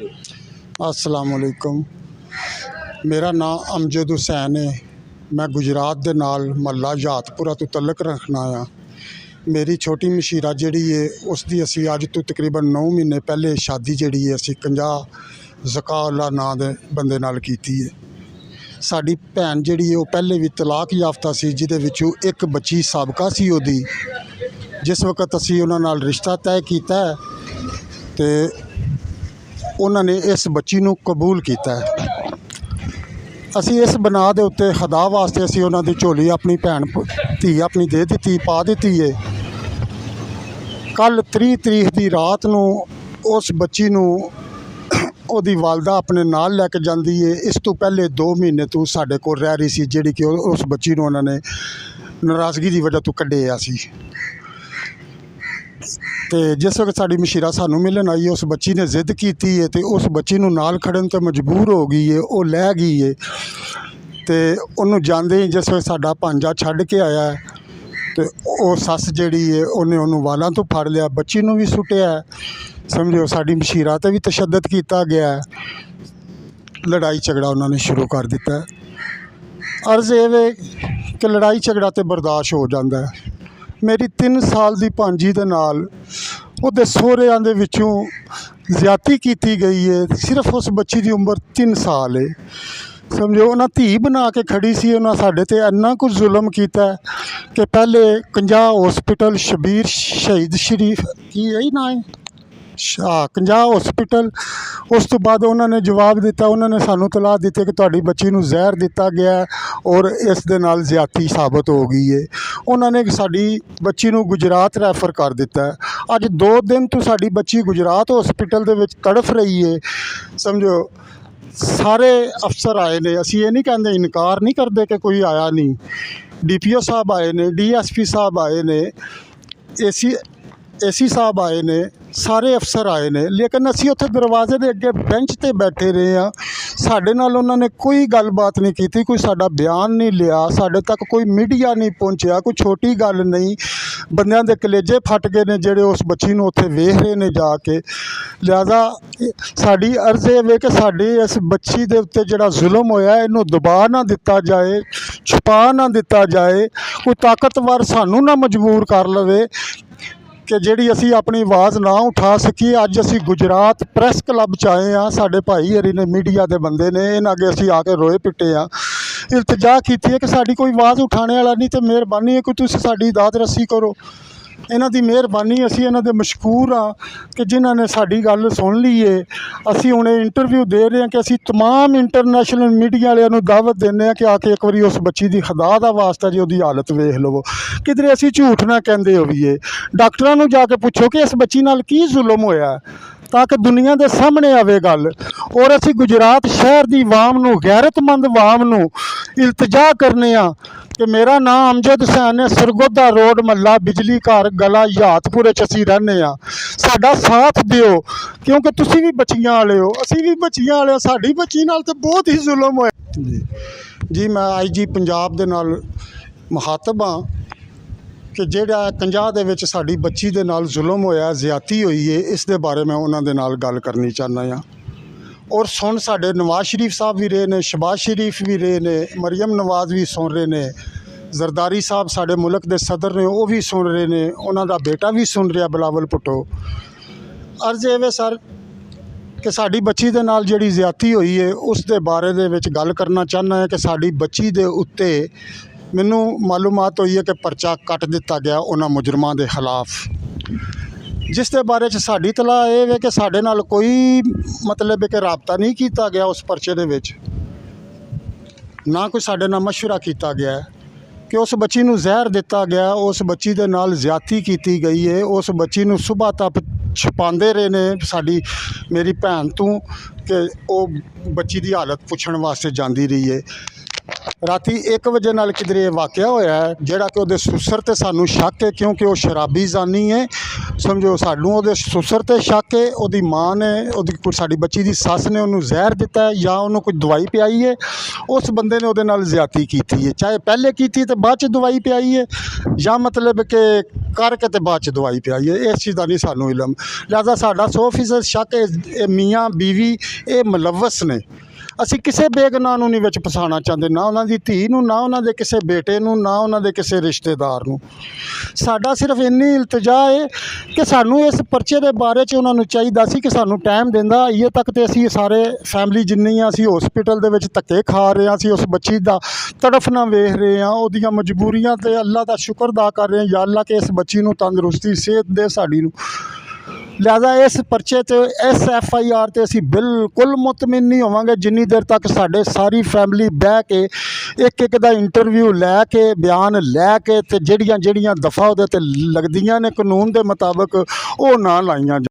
ਸਕਦੇ ਹੋ? अस्सलाम वालेकुम। मेरा नाम अमजद हुसैन है। मैं गुजरात दे नाल महला यादपुरा तो तलक रखना आ। मेरी छोटी मशीरा जिहड़ी है उसकी असी अज तो तकरीबन 9 महीने पहले शादी जिहड़ी है असी 50 ज़काउल्ला नां दे बंदे नाल कीती है। साडी भैन जिहड़ी है वो पहले भी तलाक याफ्ता सी, जिहदे विचों एक बच्ची साबका सी ओदी। जिस वक्त असी उन्हां नाल रिश्ता तय कीता है ते उन्होंने इस बच्ची नूं कबूल किया है। असी इस बना दे उत्ते खुदा वास्ते असी उन्हां दी झोली अपनी भैन धी अपनी दे दी पा दी है। कल 30 तरीक की रात नूं उस बच्ची नूं ओदी वालदा अपने नाल लैके जांदी है। इस तो पहले 2 महीने तो साडे कोल रह रही सी, जिहड़ी कि उस बच्ची नूं उन्होंने नाराज़गी की वजह तो कढ़िया सी। तो जिस वक्त साड़ी मशीरा सानू मिलन आई है उस बच्ची ने जिद की है तो उस बच्ची नूं नाल खड़न तो मजबूर हो गई है, वो लै गई है। तो उन्होंने जाते ही जिस वक्त साडा भांजा छड्ड के आया है तो वो सस जिहड़ी है उन्हें उन्होंने वालों तो फड़ लिया, बच्ची नूं भी सुटिया है। समझो साड़ी मशीरा ते भी तशद्दद किया गया है। लड़ाई झगड़ा उन्होंने शुरू कर दिता है। अर्ज़ ये वे कि लड़ाई झगड़ा तो बर्दाश्त हो जाता है। मेरी 3 साल की भांजी दे नाल उहदे सोहरिਆਂ दे विचों ज़्यादती की गई है। सिर्फ उस बच्ची की उम्र 3 साल है। समझो उन्हें धी बना के खड़ी सी, उन्हें साढ़े ते इन्ना कुछ जुल्म किया कि पहले 50 हॉस्पिटल शबीर शहीद शरीफ की यही ना है 50 हॉस्पिटल। उस तो बाद उन्होंने जवाब दिता, उन्होंने सानू तलाह दी कि तुहाडी बच्ची नूं जहर दिता गया और इस दे नाल ज़्यादती साबित हो गई है। उन्होंने साडी बच्ची नूं गुजरात रैफर कर दिता है। अज 2 दिन तो साडी बच्ची गुजरात हॉस्पिटल दे विच तड़फ रही है। समझो सारे अफसर आए ने, असी ये नहीं कहते, इनकार नहीं करते कि कोई आया नहीं। DPO साहब आए ने, DSP साहब आए ने, AC साहब आए ने, सारे अफसर आए ने, लेकिन असी उत्थे दरवाजे के अगे बेंच ते बैठे रहे हाँ। साडे नाल उन्होंने कोई गलबात नहीं की, कोई साडा बयान नहीं लिया, साडे तक कोई मीडिया नहीं पहुँचा, कोई छोटी गल नहीं। बंदियां दे कलेजे फट गए ने जेड़े उस बच्ची नूं उत्थे वेख रहे ने जाके। लिहाजा साडी अर्ज़ है कि साडी इस बच्ची दे उत्ते जिहड़ा जुल्म होया इहनूं दबा ना दिता जाए, छुपा ना दिता जाए, कोई ताकतवर सानू ना मजबूर कर लवे कि जिहड़ी असी अपनी आवाज़ ना उठा सकीए। अज असी गुजरात प्रैस क्लब च आए हाँ। साडे भाई हरी ने मीडिया के बंदे ने इन्हां अगे असी आके रोए पिटे हाँ, इल्तजा की है कि साडी कोई आवाज़ उठाने वाला नहीं। तो मेहरबानी है कि तुसीं साडी दाद रसी करो। इन्हां दी मेहरबानी, असी इन्हां दे मशकूर हाँ कि जिन्हां ने साडी गल सुन ली है। असी हुणे इंटरव्यू दे रहे हैं कि असी तमाम इंटरनेशनल मीडिया वालियां नूं दावत देने कि आके एक बारी उस बच्ची की खुदा दा वास्ता जी उहदी हालत वेख लवो, किधरे असी झूठ ना कहंदे होईए। डॉक्टरां नूं जाके पुछो कि इस बच्ची नाल की जुल्म होया ताकि दुनिया के सामने आवे गल। और असी गुजरात शहर की वाम नूं, गैरतमंद वाम नूं इल्तजा करने कि मेरा नाम अमजद हुसैन है, सरगोदा रोड महला बिजली घर गला यादपुरे च असी रहने साडा साथ दिओ, क्योंकि तुसी भी बच्चियां वाले हो, असी भी बच्चियां वाले, साडी बच्ची नाल तो बहुत ही जुल्म होया जी। मैं IG पंजाब दे नाल मुखातब हाँ कि जिहड़ा 50 दे विच साडी बच्ची दे नाल जुल्म होया, ज़्यादती हुई है, इस दे बारे मैं उन्हां दे नाल गल करनी चाहना हाँ। और सुन साडे नवाज शरीफ साहब भी रहे ने, शहबाज शरीफ भी रहे ने, मरियम नवाज भी सुन रहे ने, जरदारी साहब साडे मुल्क दे सदर ने वो भी सुन रहे ने, उन्हां दा बेटा भी सुन रहा बिलावल भुट्टो। अर्ज़ ये वे सर कि साडी बच्ची दे नाल जिहड़ी ज़्यादती हुई है उस दे बारे दे विच गल करना चाहना है कि साडी बच्ची दे उत्ते मैनू मालूमात हुई है कि परचा कट दिता गया उन्हां मुजरमां दे खिलाफ, जिस दे बारे च साडी तलाह ये है कि साडे नाल कोई मतलब है कि राबता नहीं किया गया। उस परचे दे विच ना कोई साडे नाल मशवरा किया गया है कि उस बच्ची नूं जहर दिता गया, उस बच्ची दे नाल ज़्यादती की गई है। उस बच्ची नूं सुबह तक छुपाते रहे ने साडी मेरी भैन तू कि वो बच्ची की हालत पुछण वास्ते जाती रही है। ਰਾਤੀ 1 ਵਜੇ ਨਾਲ ਕਿਧਰੇ ਇਹ ਵਾਕਿਆ ਹੋਇਆ ਹੈ, ਜਿਹੜਾ ਕਿ ਉਹਦੇ ਸੁਸਰ ਤੇ ਸਾਨੂੰ ਸ਼ੱਕ ਹੈ, ਕਿਉਂਕਿ ਉਹ ਸ਼ਰਾਬੀ ਜ਼ਾਨੀ ਹੈ। ਸਮਝੋ ਸਾਨੂੰ ਉਹਦੇ ਸੁਸਰ ਤੇ ਸ਼ੱਕ ਹੈ। ਉਹਦੀ ਮਾਂ ਨੇ, ਉਹਦੀ ਸਾਡੀ ਬੱਚੀ ਦੀ ਸੱਸ ਨੇ ਉਹਨੂੰ ਜ਼ਹਿਰ ਦਿੱਤਾ ਹੈ ਜਾਂ ਉਹਨੂੰ ਕੋਈ ਦਵਾਈ ਪਿਆਈ ਹੈ। ਉਸ ਬੰਦੇ ਨੇ ਉਹਦੇ ਨਾਲ ਜ਼ਿਆਦਤੀ ਕੀਤੀ ਹੈ, ਚਾਹੇ ਪਹਿਲੇ ਕੀਤੀ ਤੇ ਬਾਅਦ 'ਚ ਦਵਾਈ ਪਿਆਈ ਹੈ ਜਾਂ ਮਤਲਬ ਕਿ ਕਰਕੇ ਤੇ ਬਾਅਦ 'ਚ ਦਵਾਈ ਪਿਆਈ ਹੈ। ਇਸ ਚੀਜ਼ ਦਾ ਨਹੀਂ ਸਾਨੂੰ ਇਲਮ। ਲਿਹਾਜ਼ਾ ਸਾਡਾ 100% ਸ਼ੱਕ ਹੈ ਇਹ ਮੀਆਂ ਬੀਵੀ ਇਹ ਮੁਲੱਵਸ ਨੇ। ਅਸੀਂ ਕਿਸੇ ਬੇਗੁਨਾਹ ਨੂੰ ਨਹੀਂ ਵਿੱਚ ਫਸਾਉਣਾ ਚਾਹੁੰਦੇ, ਨਾ ਉਹਨਾਂ ਦੀ ਧੀ ਨੂੰ, ਨਾ ਉਹਨਾਂ ਦੇ ਕਿਸੇ ਬੇਟੇ ਨੂੰ, ਨਾ ਉਹਨਾਂ ਦੇ ਕਿਸੇ ਰਿਸ਼ਤੇਦਾਰ ਨੂੰ। ਸਾਡਾ ਸਿਰਫ ਇੰਨੀ ਇਲਤਜਾ ਹੈ ਕਿ ਸਾਨੂੰ ਇਸ ਪਰਚੇ ਦੇ ਬਾਰੇ 'ਚ ਉਹਨਾਂ ਨੂੰ ਚਾਹੀਦਾ ਸੀ ਕਿ ਸਾਨੂੰ ਟਾਈਮ ਦਿੰਦਾ। ਅਜੇ ਤੱਕ ਤੇ ਅਸੀਂ ਸਾਰੇ ਫੈਮਿਲੀ ਜਿੰਨੀ ਆ, ਅਸੀਂ ਹਸਪੀਟਲ ਦੇ ਵਿੱਚ ਧੱਕੇ ਖਾ ਰਹੇ ਹਾਂ, ਅਸੀਂ ਉਸ ਬੱਚੀ ਦਾ ਤੜਫਣਾ ਵੇਖ ਰਹੇ ਹਾਂ, ਉਹਦੀਆਂ ਮਜਬੂਰੀਆਂ ਤੇ ਅੱਲਾ ਦਾ ਸ਼ੁਕਰ ਅਦਾ ਕਰ ਰਹੇ ਹਾਂ, ਯਾ ਅੱਲਾ ਕਿ ਇਸ ਬੱਚੀ ਨੂੰ ਤੰਦਰੁਸਤੀ ਸਿਹਤ ਦੇ ਸਾਡੀ ਨੂੰ। ਲਿਹਾਜ਼ਾ ਇਸ ਪਰਚੇ 'ਤੇ ਇਸ FIR 'ਤੇ ਅਸੀਂ ਬਿਲਕੁਲ ਮੁਤਮਿਨ ਨਹੀਂ ਹੋਵਾਂਗੇ ਜਿੰਨੀ ਦੇਰ ਤੱਕ ਸਾਡੇ ਸਾਰੀ ਫੈਮਿਲੀ ਬਹਿ ਕੇ ਇੱਕ ਦਾ ਇੰਟਰਵਿਊ ਲੈ ਕੇ, ਬਿਆਨ ਲੈ ਕੇ, ਤੇ ਜਿਹੜੀਆਂ ਦਫਾ ਉਹਦੇ 'ਤੇ ਲੱਗਦੀਆਂ ਨੇ ਕਾਨੂੰਨ ਦੇ ਮੁਤਾਬਕ ਉਹ ਨਾ ਲਾਈਆਂ ਜਾਣ।